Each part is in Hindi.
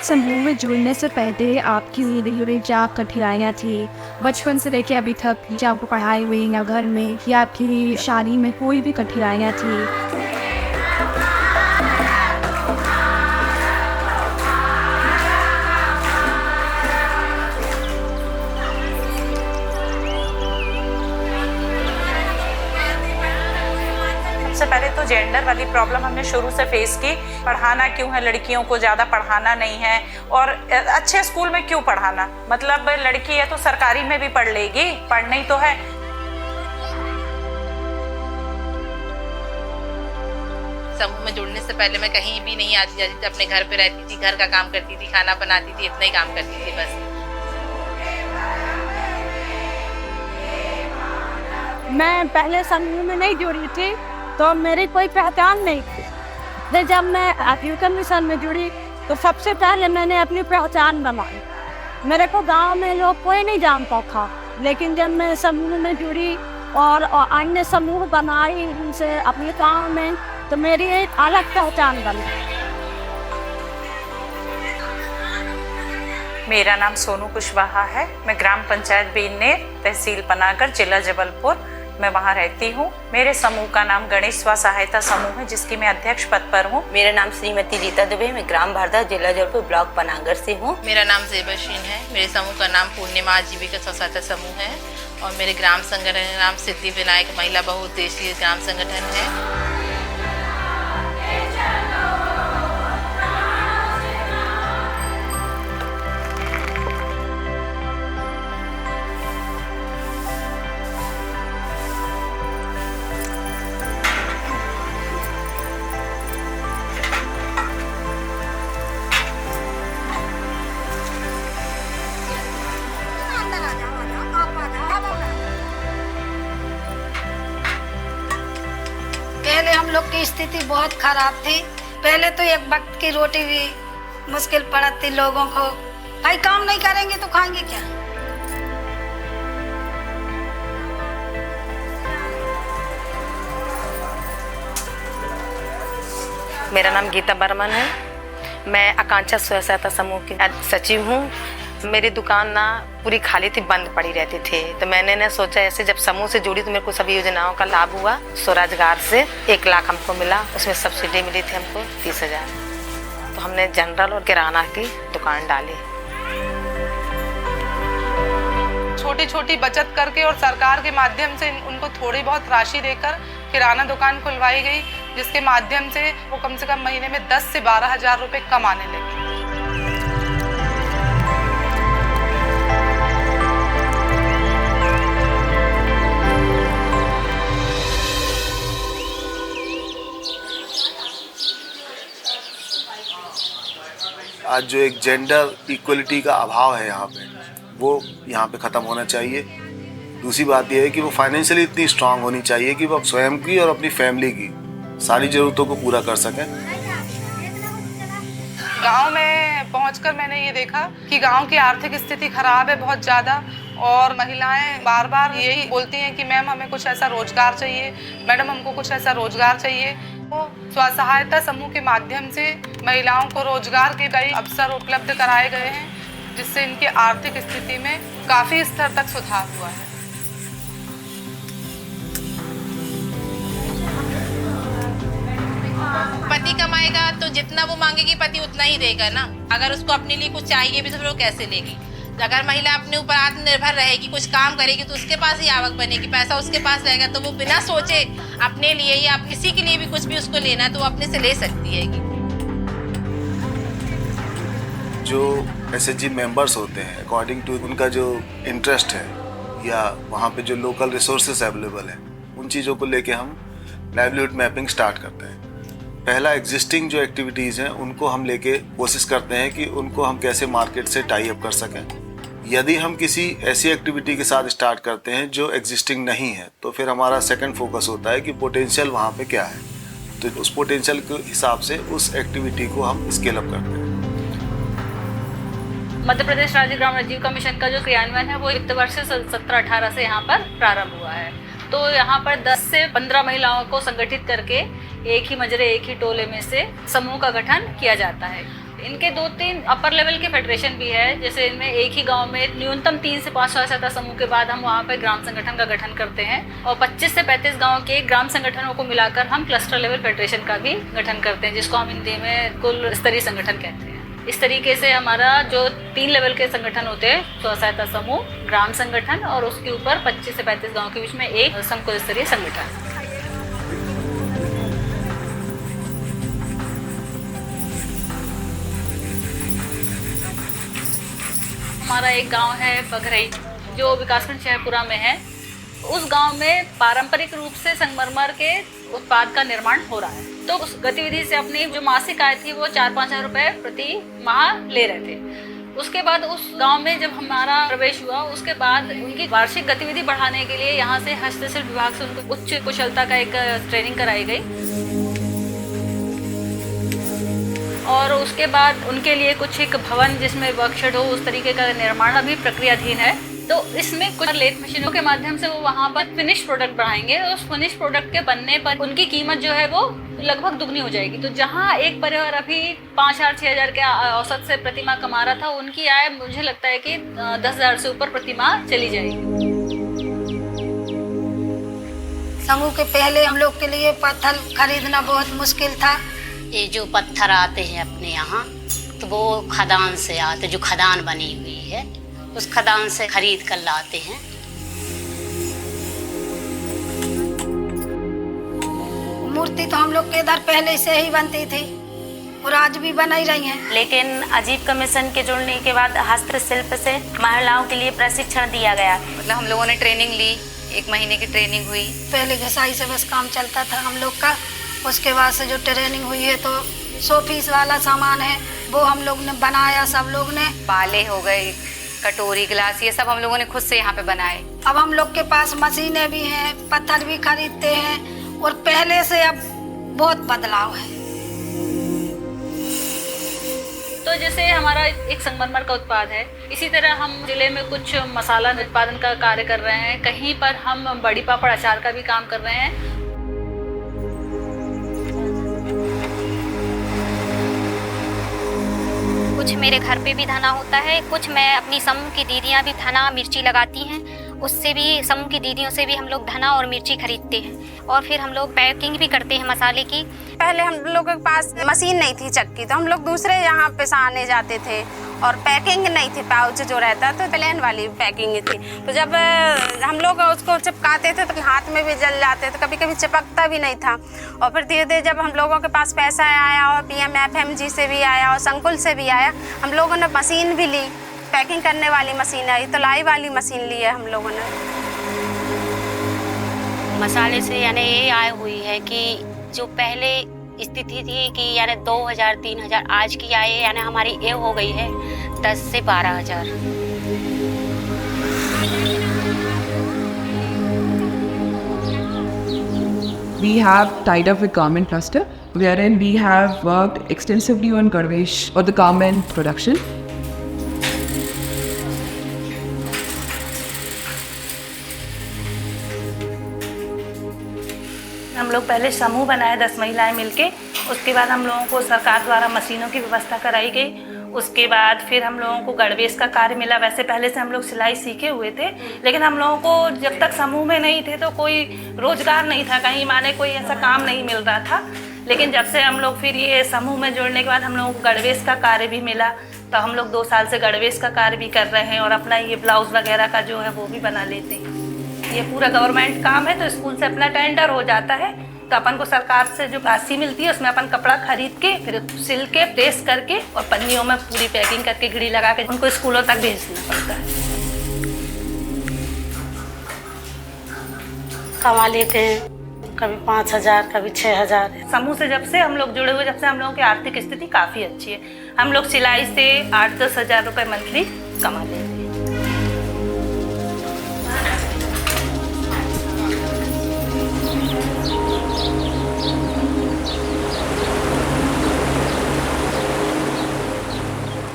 समूह में जुड़ने से पहले आपकी ज़िंदगी क्या कठिनाइयाँ थी? बचपन से लेके अभी तक, या आपको पढ़ाई में या घर में या आपकी शादी में कोई भी कठिनाइयाँ थी? सबसे पहले तो जेंडर वाली प्रॉब्लम हमने शुरू से फेस की। पढ़ाना क्यों है, लड़कियों को ज़्यादा पढ़ाना नहीं है, और अच्छे स्कूल में क्यों पढ़ाना, मतलब लड़की है तो सरकारी में भी पढ़ लेगी, पढ़ना ही तो है। समूह में जुड़ने से पहले मैं कहीं भी नहीं आती जाती थी, अपने घर पे रहती थी, घर का काम करती थी, खाना बनाती थी, इतना ही काम करती थी बस। मैं पहले समूह में नहीं जुड़ी थी तो मेरी कोई पहचान नहीं थी। फिर जब मैं एजुकेशन मिशन में जुड़ी तो सबसे पहले मैंने अपनी पहचान बनाई। मेरे को गांव में लोग कोई नहीं जानता था, लेकिन जब मैं समूह में जुड़ी और अन्य समूह बनाई उनसे अपने गाँव में, तो मेरी एक अलग पहचान बनी। मेरा नाम सोनू कुशवाहा है। मैं ग्राम पंचायत बेनेर, तहसील पनागर, जिला जबलपुर, मैं वहाँ रहती हूँ। मेरे समूह का नाम गणेश स्व सहायता समूह है, जिसकी मैं अध्यक्ष पद पर हूँ। मेरा नाम श्रीमती रीता दुबे, मैं ग्राम भारदा, जिला जबलपुर, ब्लॉक पनागर से हूँ। मेरा नाम जेबाशीन है। मेरे समूह का नाम पूर्णिमा आजीविका स्व सहायता समूह है, और मेरे ग्राम संगठन का नाम सिद्धि विनायक महिला बहुउद्देशीय ग्राम संगठन है। पहले हम लोग की स्थिति बहुत खराब थी। पहले तो एक वक्त की रोटी भी मुश्किल पड़ती लोगों को। भाई काम नहीं करेंगे तो खाएंगे क्या? मेरा नाम गीता बर्मन है। मैं आकांक्षा स्व सहायता समूह की सचिव हूँ। मेरी दुकान ना पूरी खाली थी, बंद पड़ी रहती थी, तो मैंने ना सोचा ऐसे जब समूह से जुड़ी तो मेरे को सभी योजनाओं का लाभ हुआ। स्वरोजगार से 1 लाख हमको मिला, उसमें सब्सिडी मिली थी हमको 30,000। तो हमने जनरल और किराना की दुकान डाली। छोटी छोटी बचत करके और सरकार के माध्यम से उनको थोड़ी बहुत राशि देकर किराना दुकान खुलवाई गई, जिसके माध्यम से वो कम से कम महीने में 10 से 12 हज़ार रुपये कमाने लगे। आज जो एक जेंडर इक्वलिटी का अभाव है यहाँ पे, वो यहाँ पे ख़त्म होना चाहिए। दूसरी बात यह है कि वो फाइनेंशियली इतनी स्ट्रांग होनी चाहिए कि वो स्वयं की और अपनी फैमिली की सारी ज़रूरतों को पूरा कर सकें। गांव में पहुंचकर मैंने ये देखा कि गांव की आर्थिक स्थिति खराब है बहुत ज़्यादा, और महिलाएं बार बार यही बोलती हैं कि मैम हमें कुछ ऐसा रोजगार चाहिए, मैडम हमको कुछ ऐसा रोजगार चाहिए। तो स्व सहायता समूह के माध्यम से महिलाओं को रोजगार के कई अवसर उपलब्ध कराए गए हैं, जिससे इनकी आर्थिक स्थिति में काफ़ी स्तर तक सुधार हुआ है। पति कमाएगा तो जितना वो मांगेगी पति उतना ही देगा ना। अगर उसको अपने लिए कुछ चाहिए भी तो फिर वो कैसे लेगी? अगर महिला अपने ऊपर आत्मनिर्भर रहेगी, कुछ काम करेगी, तो उसके पास ही आवक बनेगी, पैसा उसके पास रहेगा, तो वो बिना सोचे अपने लिए या किसी के लिए भी कुछ भी उसको लेना है तो वो अपने से ले सकती है। जो SHG मेंबर्स होते हैं अकॉर्डिंग टू उनका जो इंटरेस्ट है या वहाँ पे जो लोकल रिसोर्सेज अवेलेबल है, उन चीज़ों को लेके हम लाइवलीहुड मैपिंग स्टार्ट करते हैं। पहला एग्जिस्टिंग जो एक्टिविटीज़ हैं उनको हम लेके कोशिश करते हैं कि उनको हम कैसे मार्केट से टाई अप कर सकें। यदि हम किसी ऐसी एक्टिविटी के साथ स्टार्ट करते हैं जो एग्जिस्टिंग नहीं है, तो फिर हमारा सेकंड फोकस होता है कि पोटेंशियल वहाँ पे क्या है, तो उस पोटेंशियल के हिसाब से उस एक्टिविटी को हम स्केल अप करते हैं। मध्य प्रदेश राज्य ग्राम आजीविका मिशन का जो क्रियान्वयन है वो वित्त वर्ष 17-18 से यहाँ पर प्रारंभ हुआ है। तो यहाँ पर 10 से 15 महिलाओं को संगठित करके एक ही मजरे, एक ही टोले में से समूह का गठन किया जाता है। इनके 2-3 अपर लेवल के फेडरेशन भी है, जैसे इनमें एक ही गांव में न्यूनतम 3 से 5 सहायता समूह के बाद हम वहाँ पर ग्राम संगठन का गठन करते हैं, और 25 से 35 गाँव के ग्राम संगठनों को मिलाकर हम क्लस्टर लेवल फेडरेशन का भी गठन करते हैं, जिसको हम हिंदी में कुल स्तरीय संगठन कहते हैं। इस तरीके से हमारा जो 3 लेवल के संगठन होते हैं, स्व सहायता समूह, ग्राम संगठन और उसके ऊपर 25 से 35 गाँव के बीच में एक संकुल स्तरीय संगठन। हमारा एक गांव है बघरई, जो विकासखंड शहपुरा में है। उस गांव में पारंपरिक रूप से संगमरमर के उत्पाद का निर्माण हो रहा है। तो उस गतिविधि से अपनी जो मासिक आय थी वो 4-5 हज़ार रुपये प्रति माह ले रहे थे। उसके बाद उस गांव में जब हमारा प्रवेश हुआ, उसके बाद उनकी वार्षिक गतिविधि बढ़ाने के लिए यहाँ से हस्तशिल्प विभाग से उनको उच्च कुशलता का एक ट्रेनिंग कराई गई, और उसके बाद उनके लिए कुछ एक भवन जिसमें वर्कशॉप हो, उस तरीके का निर्माण अभी प्रक्रियाधीन है। तो इसमें कुछ लेथ मशीनों के माध्यम से वो वहाँ पर फिनिश प्रोडक्ट बढ़ाएंगे, और उस फिनिश प्रोडक्ट के बनने पर उनकी कीमत जो है वो लगभग दुगनी हो जाएगी। तो जहाँ एक परिवार अभी 5,000-6 हज़ार के औसत से प्रतिमाह कमा रहा था, उनकी आय मुझे लगता है कि 10,000 से ऊपर प्रतिमाह चली जाएगी। समूह के पहले हम लोग के लिए पत्थर खरीदना बहुत मुश्किल था। ये जो पत्थर आते हैं अपने यहाँ, तो वो खदान से आते, जो खदान बनी हुई है उस खदान से खरीद कर लाते हैं। मूर्ति तो हम लोग के इधर पहले से ही बनती थी और आज भी बनाई रही हैं। लेकिन आजीविका मिशन के जुड़ने के बाद हस्तशिल्प से महिलाओं के लिए प्रशिक्षण दिया गया। मतलब हम लोगों ने ट्रेनिंग ली, 1 महीने की ट्रेनिंग हुई। पहले घसाई से बस काम चलता था हम लोग का। उसके बाद से जो ट्रेनिंग हुई है तो 100 पीस वाला सामान है वो हम लोग ने बनाया, सब लोग ने। पाले हो गए, कटोरी, गिलास, ये सब हम लोगों ने खुद से यहाँ पे बनाए। अब हम लोग के पास मशीनें भी हैं, पत्थर भी खरीदते हैं, और पहले से अब बहुत बदलाव है। तो जैसे हमारा एक संगमरमर का उत्पाद है, इसी तरह हम जिले में कुछ मसाला उत्पादन का कार्य कर रहे हैं। कहीं पर हम बड़ी पापड़ अचार का भी काम कर रहे हैं। कुछ मेरे घर पे भी धना होता है, कुछ मैं अपनी समूह की दीदियाँ भी धना मिर्ची लगाती हैं, उससे भी समूह की दीदियों से भी हम लोग धना और मिर्ची खरीदते हैं, और फिर हम लोग पैकिंग भी करते हैं मसाले की। पहले हम लोगों के पास मशीन नहीं थी चक्की, तो हम लोग दूसरे यहाँ पिसाने जाते थे, और पैकिंग नहीं थी, पाउच जो रहता तो प्लेन वाली पैकिंग थी। तो जब हम लोग उसको चिपकाते थे तो हाथ में भी जल जाते थे, कभी कभी चिपकता भी नहीं था। और फिर धीरे धीरे जब हम लोगों के पास पैसा आया और PMFMG से भी आया और संकुल से भी आया, हम लोगों ने मशीन भी ली, पैकिंग करने वाली मशीन आई, तलाई वाली मशीन ली है हम लोगों ने। मसाले से यानी ये आय हुई है कि जो पहले स्थिति थी कि यानी 2,000-3,000, आज की आय यानी हमारी ये हो गई है 10 से 12,000। We have tied up with garment cluster, wherein we have worked extensively on garmesh or the garment production. हम लोग पहले समूह बनाए 10 महिलाएं मिलके, उसके बाद हम लोगों को सरकार द्वारा मशीनों की व्यवस्था कराई गई। उसके बाद फिर हम लोगों को गणवेश का कार्य मिला। वैसे पहले से हम लोग सिलाई सीखे हुए थे, लेकिन हम लोगों को जब तक समूह में नहीं थे तो कोई रोजगार नहीं था, कहीं माने कोई ऐसा काम नहीं मिल रहा था। लेकिन जब से हम लोग फिर ये समूह में जुड़ने के बाद हम लोगों को गणवेश का कार्य भी मिला, तो हम लोग 2 साल से गणवेश का कार्य भी कर रहे हैं और अपना ये ब्लाउज वगैरह का जो है वो भी बना लेते हैं। ये पूरा गवर्नमेंट काम है, तो स्कूल से अपना टेंडर हो जाता है, तो अपन को सरकार से जो राशि मिलती है उसमें अपन कपड़ा खरीद के फिर सिल के प्रेस करके और पन्नियों में पूरी पैकिंग करके घड़ी लगा के उनको स्कूलों तक भेजना पड़ता है। कमा लेते हैं, कभी 5,000 कभी 6,000। समूह से जब से हम लोग जुड़े हुए, जब से हम लोगों की आर्थिक स्थिति काफ़ी अच्छी है। हम लोग सिलाई से 8-10 हज़ार रुपये मंथली कमा लेते हैं।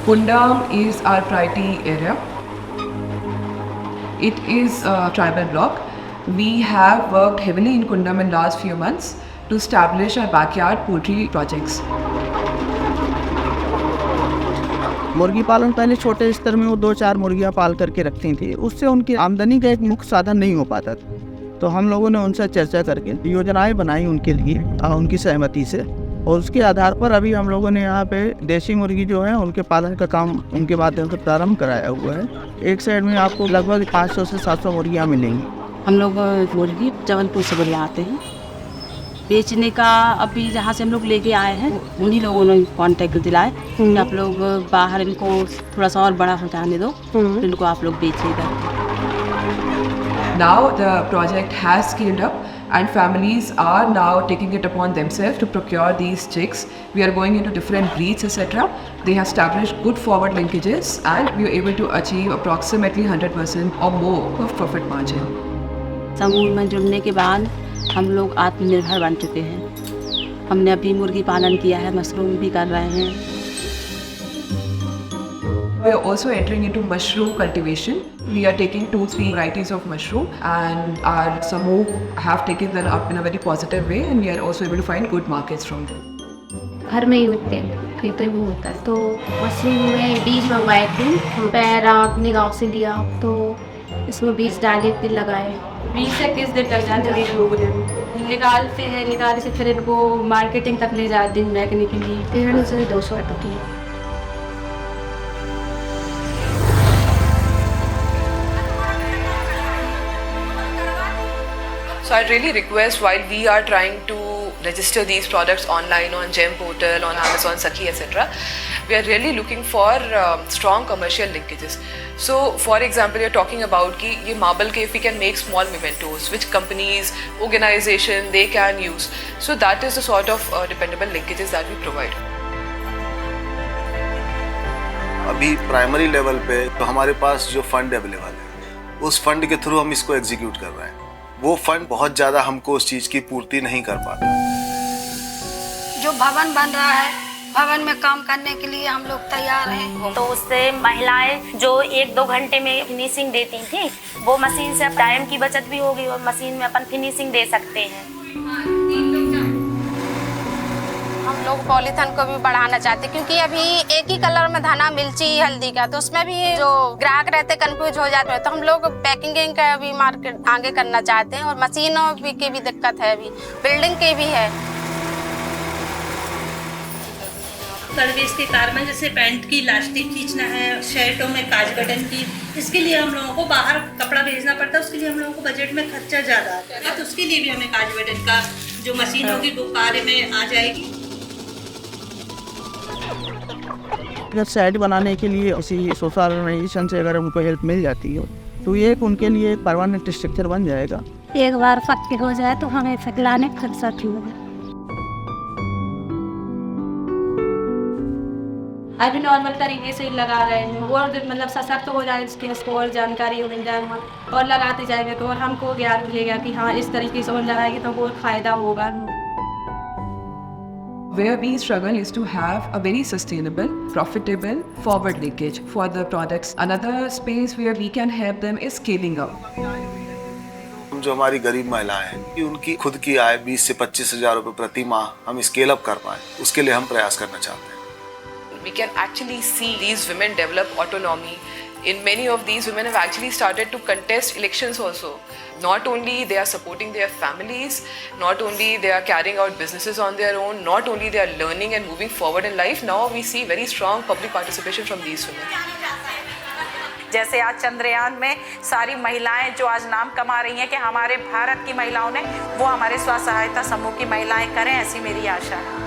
Kundam is our priority area. It is a tribal block. We have worked heavily in Kundam in last few months to establish our backyard poultry projects. मुर्गी पालन पहले छोटे स्तर में वो 2-4 मुर्गियाँ पाल करके रखती थी, उससे उनकी आमदनी का एक मुख्य साधन नहीं हो पाता था। तो हम लोगों ने उनसे चर्चा करके योजनाएं बनाई उनके लिए उनकी सहमति से, और उसके आधार पर अभी हम लोगों ने यहाँ पे देसी मुर्गी जो है उनके पालन का काम उनके माध्यम से प्रारंभ कराया हुआ है। एक साइड में आपको लगभग 500 से 700 मुर्गियाँ मिलेंगी। हम लोग मुर्गी जबलपुर से बुलाते हैं बेचने का। अभी जहाँ से हम लोग लेके आए हैं उन्हीं लोगों ने कांटेक्ट दिलाए कि आप लोग बाहर इनको थोड़ा सा और बड़ा पहुँचाने दो, तो इनको आप लोग बेचिएगा। Now the project has scaled up and families are now taking it upon themselves to procure these chicks. We are going into different breeds, etc. They have established good forward linkages and we are able to achieve approximately 100% or more of profit margin. समूह में जुड़ने के बाद हम लोग आत्मनिर्भर बन चुके हैं। हमने अभी मुर्गी पालन किया है, मशरूम भी कर रहे हैं। We are also entering into mushroom cultivation. We are taking 2-3 varieties of mushroom and our Samoh have taken them up in a very positive way and we are also able to find good markets from them. घर में ही उगते हैं, खेतों में होता है। तो मशरूम में बीज मंगवाए थे, पैरा अपने गाँव से लिया, तो इसमें बीज डाले फिर लगाए। 20 से 30 दिन लग जाते हैं, निकालते हैं, निकालने से फिर इनको मार्केटिंग तक ले जाते हैं बेचने के लिए। 150 से 200 रुपये की। So I really request, while we are trying to register these products online on GEM portal, on Amazon Sakhi, etc., we are really looking for strong commercial linkages. So for example, you're talking about कि ये marble के if we can make small mementos, which companies, organization they can use. So that is the sort of dependable linkages that we provide. अभी प्राइमरी लेवल पे तो हमारे पास जो फंड अवेलेबल है, उस फंड के थ्रू हम इसको एग्जीक्यूट कर रहे हैं। वो फंड बहुत ज़्यादा हमको उस चीज़ की पूर्ति नहीं कर पाता। जो भवन बन रहा है, भवन में काम करने के लिए हम लोग तैयार हैं। तो उससे महिलाएं जो 1-2 घंटे में फिनिशिंग देती थी, वो मशीन से अब टाइम की बचत भी होगी और मशीन में अपन फिनिशिंग दे सकते हैं। हम लोग पॉलीथिन को भी बढ़ाना चाहते हैं, क्योंकि अभी एक ही कलर में धना मिर्ची हल्दी का, तो उसमें भी जो ग्राहक रहते कंफ्यूज हो जाते हैं। तो हम लोग पैकिंग का भी मार्केट आगे करना चाहते हैं, और मशीनों की भी दिक्कत है, अभी बिल्डिंग की भी है। गणवेश के कार्य में जैसे पैंट की इलास्टिक खींचना है, शर्टों में काज बटन की, इसके लिए हम लोगों को बाहर कपड़ा भेजना पड़ता है। उसके लिए हम लोगों को बजट में खर्चा ज़्यादा आता है, तो उसके लिए भी हमें काज बटन का जो मशीन होगी वो कार्य में आ जाएगी। अगर साइड बनाने के लिए किसी सोशल ऑर्गेनाइजेशन से अगर उनको हेल्प मिल जाती है तो ये एक उनके लिए एक परमानेंट स्ट्रक्चर बन जाएगा। एक बार पक्के हो जाए तो हमें फैलाने का खर्चा क्यों है। अभी नॉर्मल तरीके से लगा रहे हैं, और मतलब सशक्त हो जाए इसकी और जानकारी मिल जाए और लगाते जाएंगे तो और हमको ज्ञान मिलेगा कि हाँ इस तरीके से और लगाएंगे तो बहुत फ़ायदा होगा। Where we struggle is to have a very sustainable, profitable forward linkage for the products. Another space where we can help them is scaling up. जो हमारी गरीब महिलाएं हैं कि उनकी खुद की आय 20 से 25 हज़ार रुपये प्रति माह हम स्केल अप कर पाए, उसके लिए हम प्रयास करना चाहते हैं। We can actually see these women develop autonomy In many of these women have actually started to contest elections also. Not only they are supporting their families, not only they are carrying out businesses on their own, not only they are learning and moving forward in life, now we see very strong public participation from these women. जैसे आज चंद्रयान में सारी महिलाएं जो आज नाम कमा रही हैं कि हमारे भारत की महिलाओं ने, वो हमारे स्व सहायता समूह की महिलाएं करें, ऐसी मेरी आशा है।